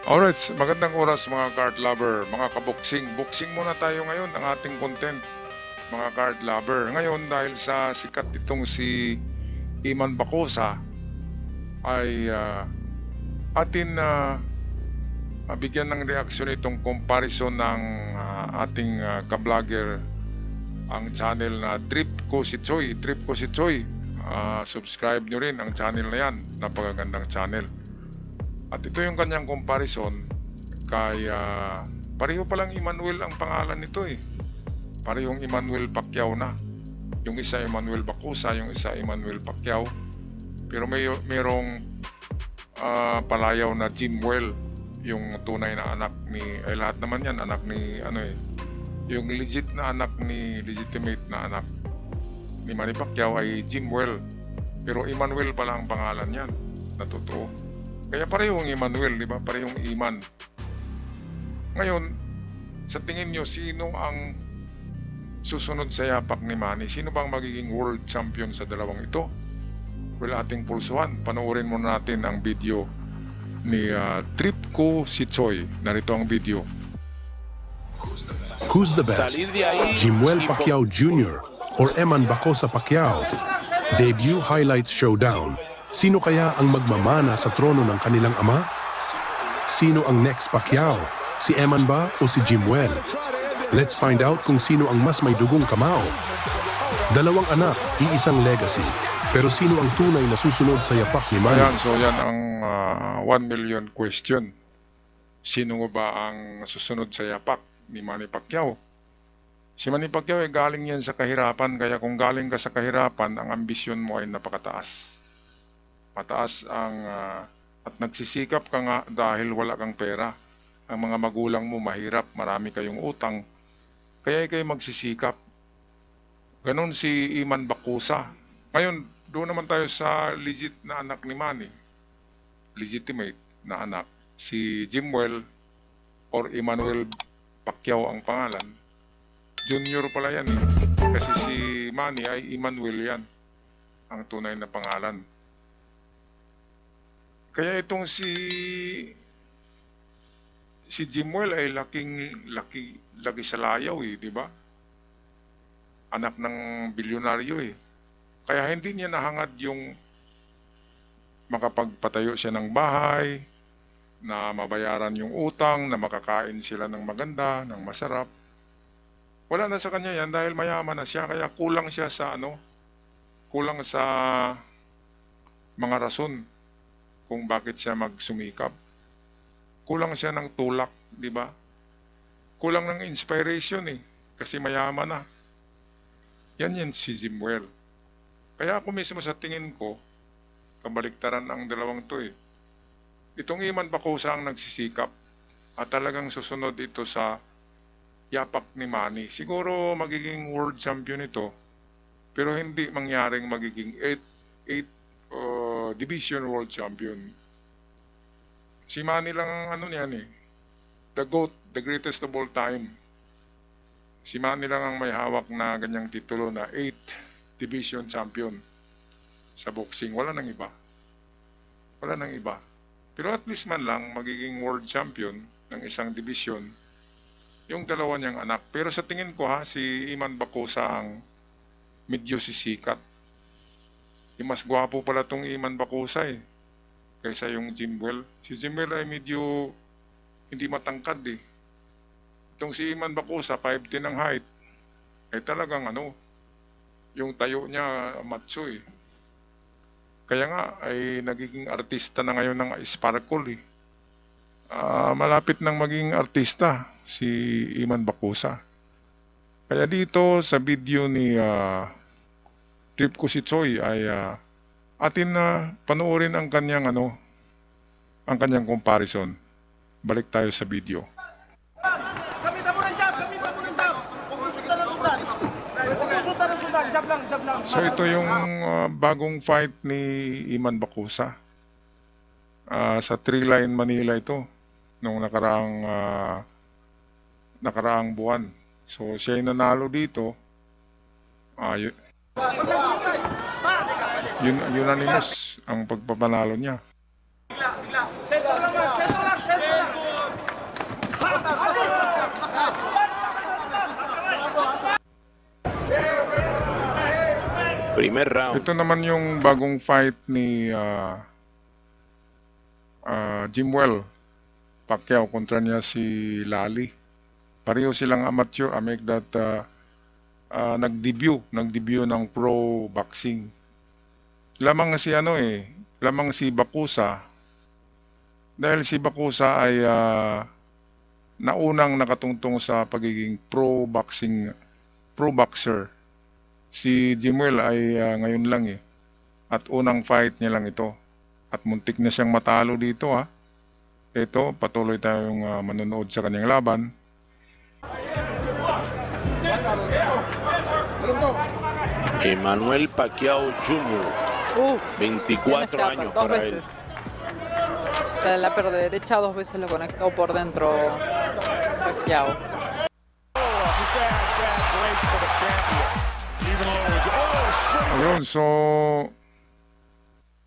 Alright, magandang oras mga card lover, mga kaboksing. Boxing muna tayo ngayon ang ating content, mga card lover. Ngayon dahil sa sikat itong si Iman Bacosa ay atin bigyan ng reaksyon itong comparison ng ating ka-vlogger ang channel na Trip Ko Si Choy. Trip Ko Si Choy, subscribe nyo rin ang channel na yan, napakagandang channel. At ito yung kanyang comparison kay pareho palang Emmanuel ang pangalan nito eh. Parehong Emmanuel Pacquiao na. Yung isa Emmanuel Bacosa, yung isa Emmanuel Pacquiao. Pero merong palayaw na Jimwell, yung tunay na anak ni lahat naman yan anak ni yung legitimate na anak ni Manny Pacquiao ay Jimwell. Pero Emmanuel pala ang pangalan yan na totoo. Kaya parehong Emmanuel, di ba? Parehong Iman. Ngayon, sa tingin nyo, sino ang susunod sa yapak ni Manny? Sino bang magiging world champion sa dalawang ito? Well, ating pulsuhan. Panoorin muna natin ang video ni Trip Ko Si Choy. Narito ang video. Who's the best? Jimwell Pacquiao Jr. or Eman Bacosa Pacquiao? Debut Highlights Showdown. Sino kaya ang magmamana sa trono ng kanilang ama? Sino ang next Pacquiao? Si Eman ba o si Jimwell? Let's find out kung sino ang mas may dugong kamao. Dalawang anak, iisang legacy. Pero sino ang tunay na susunod sa yapak ni Manny? Ayan, so yan ang 1 million question. Sino ba ang susunod sa yapak ni Manny Pacquiao? Si Manny Pacquiao ay galing yan sa kahirapan, kaya kung galing ka sa kahirapan, ang ambisyon mo ay napakataas. Mataas ang at nagsisikap ka nga dahil wala kang pera. Ang mga magulang mo mahirap, marami kayong utang, kaya kayo magsisikap. Ganon si Iman Bacosa. Ngayon, doon naman tayo sa legit na anak ni Manny. Legitimate na anak. Si Jimwell or Emmanuel Pacquiao ang pangalan. Junior pala yan eh. Kasi si Manny ay Emmanuel yan. Ang tunay na pangalan. Kaya itong si Jimwell ay laki sa layaw eh, di ba? Anak ng bilyonaryo eh. Kaya hindi niya nahangad yung makapagpatayo siya ng bahay, na mabayaran yung utang, na makakain sila ng maganda, ng masarap. Wala na sa kanya yan dahil mayaman na siya, kaya kulang siya sa kulang sa mga rason kung bakit siya magsumikap. Kulang siya ng tulak, di ba? Kulang ng inspiration eh, kasi mayaman na. Yan si Jimwell. Kaya ako mismo sa tingin ko, kabaliktaran ang dalawang to eh. Itong Iman Bacosa ang nagsisikap at talagang susunod ito sa yapak ni Manny. Siguro magiging world champion ito, pero hindi mangyaring magiging 8 division world champion. Si Manny lang ang niyan eh. The GOAT, the greatest of all time. Si Manny lang ang may hawak na ganyang titulo na 8 division champion sa boxing. Wala nang iba. Wala nang iba. Pero at least man lang magiging world champion ng isang division yung dalawa niyang anak. Pero sa tingin ko si Iman Bacosa ang medyo sisikat. Mas gwapo pala tong Iman Bacosa eh, kaysa yung Jimwell. Si Jimwell ay medyo hindi matangkad eh. Itong si Iman Bacosa, 5'10 ang height. Ay talagang yung tayo niya macho eh. Kaya nga ay nagiging artista na ngayon ng Sparkle eh. Malapit nang maging artista si Iman Bacosa. Kaya dito sa video ni Trip Ko Si Choy ay atin na panoorin ang kanyang ang kanyang comparison. Balik tayo sa video. Gamitan mo ng jab, gamitan mo ng jab. Huwag mo sundan ng sundan. Huwag mo sundan ng sundan, jab lang, jab lang. So ito yung bagong fight ni Iman Bacosa. Sa 3-line Manila ito nung nakaraang buwan. So siya ay nanalo dito. Unanimous ang pagpapanalo niya. Center lang, center lang, center lang. Primer round. Ito naman yung bagong fight ni Jimwell Pacquiao kontra niya si Lali. Pareho silang amateur, make that nag-debut ng pro boxing. Lamang si Bakusa. Dahil si Bakusa ay naunang nakatungtong sa pagiging pro boxer. Si Jimwell ay ngayon lang at unang fight niya lang ito. At muntik na siyang matalo dito Ito, patuloy tayong manonood sa kanyang laban. Emmanuel Pacquiao Jr. 24 años dos para él. veces. La per derecha 2 veces lo conectó por dentro Pacquiao. Ayun, so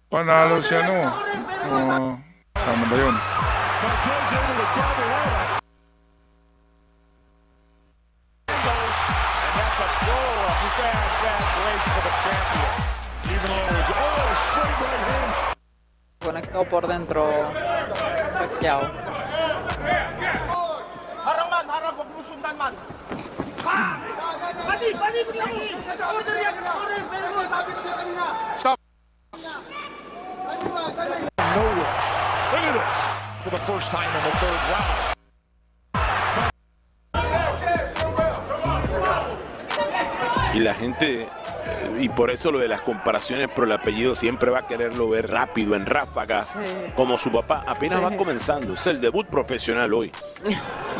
panalo siya sama ba yun? Conectó por dentro Pacquiao. Harang man, harang, huwag mo sundan man. Ha! Pati, bigla mo. Sa order yan, sa order. Pero sabi ko siya kanina. Stop. Nowhere. Look at this. For the first time in the third round. Y la gente, y por eso lo de las comparaciones por el apellido, siempre va a quererlo ver rápido, en ráfaga, como su papá. Apenas va comenzando, es el debut profesional hoy.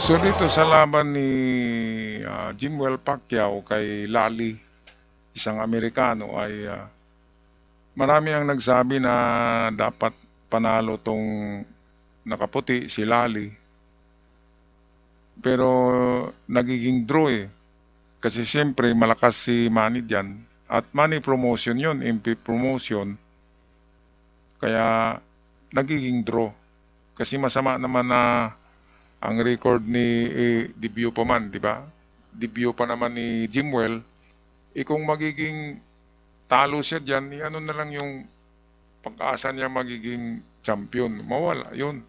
So dito sa laban ni Jimwell Pacquiao kay Lali, isang Amerikano, ay marami ang nagsabi na dapat panalo tong nakaputi si Lali. Pero nagiging draw Kasi siyempre malakas si Manny dyan. At Manny promotion yun, MP promotion. Kaya nagiging draw. Kasi masama naman na ang record ni debut pa man, di ba? Debut pa naman ni Jimwell. Kung magiging talo siya dyan, ano na lang yung pagkaasa niya magiging champion. Mawala, yun.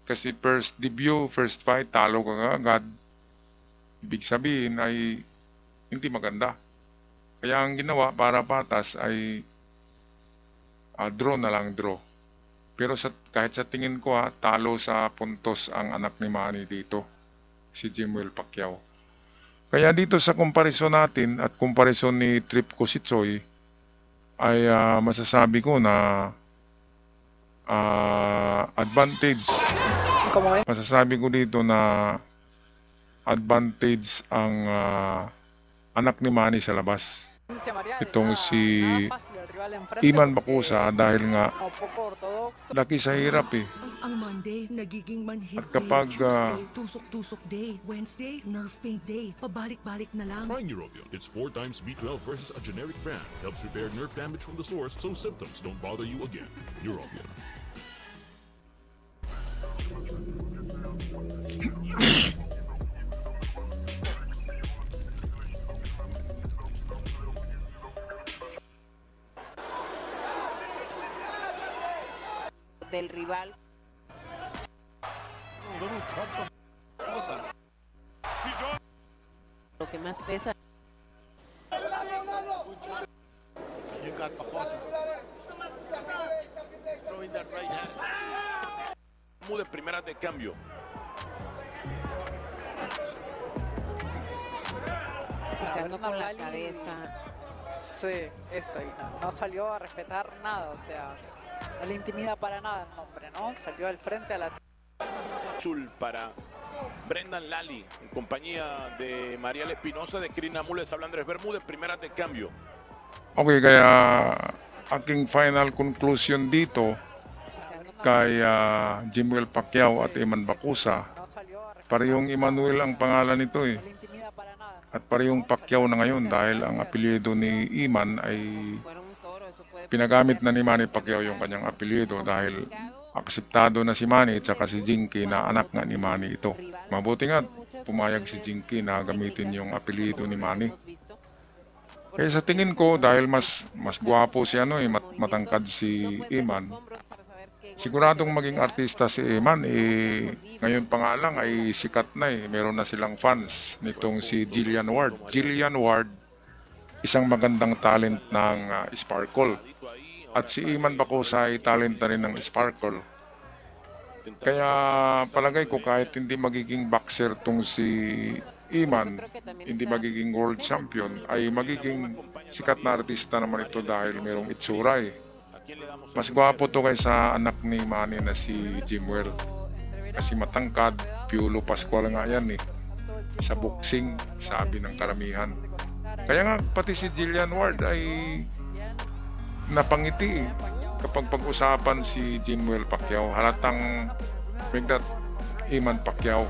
Kasi first debut, first fight, talo ka agad. Ibig sabihin ay hindi maganda. Kaya ang ginawa para patas ay draw na lang, draw. Pero kahit sa tingin ko talo sa puntos ang anak ni Manny dito, si Jimwell Pacquiao. Kaya dito sa comparison natin at comparison ni Trip Kositsoy ay masasabi ko na advantage. Masasabi ko dito na advantage ang anak ni Manny sa labas. Itong si Iman Bakusa dahil nga laki sa hirap Ang Monday nagiging manhid At kapag, day, Tuesday, tusok-tusok day, Wednesday, nerve pain day, pabalik-balik na lang. Try Neurobion. It's 4 times B12 versus a generic brand. Helps repair nerve damage from the source so symptoms don't bother you again. Neurobion. Del rival. Lo que más pesa. You got Bacosa. Throwing that right hand. De primeras de cambio. Picando con la cabeza. Sí, eso, y no salió a respetar nada, o sea, no le intimida para nada el nombre, ¿no? Salió al frente a la... Azul para Brendan Lally, en compañía de Mariel Espinosa, de Krina Mules, habla Andrés Bermúdez, primeras de cambio. Okay, kaya aking final conclusion dito kay Jimwell Pacquiao at Iman Bakusa. Parehong Emmanuel ang pangalan nito At parehong Pacquiao na ngayon dahil ang apelyido ni Iman ay pinagamit na ni Manny Pacquiao yung kanyang apelyido dahil akseptado na si Manny at saka si Jinky na anak nga ni Manny ito. Mabuti nga pumayag si Jinky na gamitin yung apelyido ni Manny. Kaya sa tingin ko, dahil mas gwapo si matangkad si Iman, siguradong maging artista si Iman, ngayon pa nga lang ay sikat na meron na silang fans nitong si Jillian Ward. Jillian Ward, isang magandang talent ng Sparkle. At si Iman Bacosa ay talent na rin ng Sparkle. Kaya palagay ko kahit hindi magiging boxer tong si Iman, hindi magiging world champion, ay magiging sikat na artista naman ito dahil merong itsura Mas gwapo to kaysa anak ni Manny na si Jimwell. Kasi matangkad, Piolo Pascual nga yan sa boxing, sabi ng karamihan. Kaya nga pati si Jillian Ward ay napangiti kapag pag-usapan si Jimwell Pacquiao. Halatang bigdat Iman Pacquiao.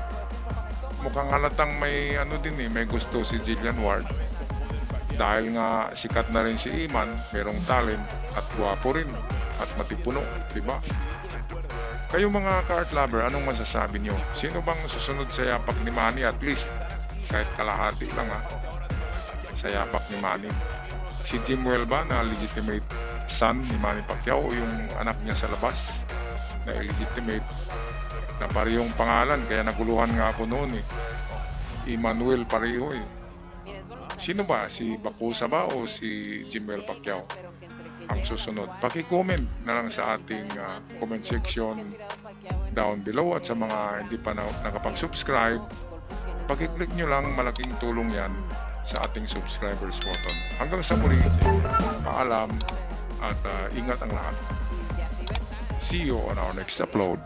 Mukhang halatang may may gusto si Jillian Ward. Dahil nga sikat na rin si Iman, merong talent at gwapo rin at matipuno, diba? Kayo mga ka-art lover, anong masasabi nyo? Sino bang susunod sa yapak ni Manny? At least, kahit kalahati lang sa yapak ni Manny. Si Jimwell ba na legitimate son ni Manny Pacquiao o yung anak niya sa labas na illegitimate? Na parehong pangalan, kaya naguluhan nga ako noon Emmanuel pareho Sino ba? Si Bacosa ba o si Jimwell Pacquiao ang susunod? Paki-comment na lang sa ating comment section down below, at sa mga hindi pa nakapag-subscribe, paki-click nyo lang, malaking tulong yan sa ating subscribers button. Hanggang sa muli, paalam at ingat ang lahat. See you on our next upload.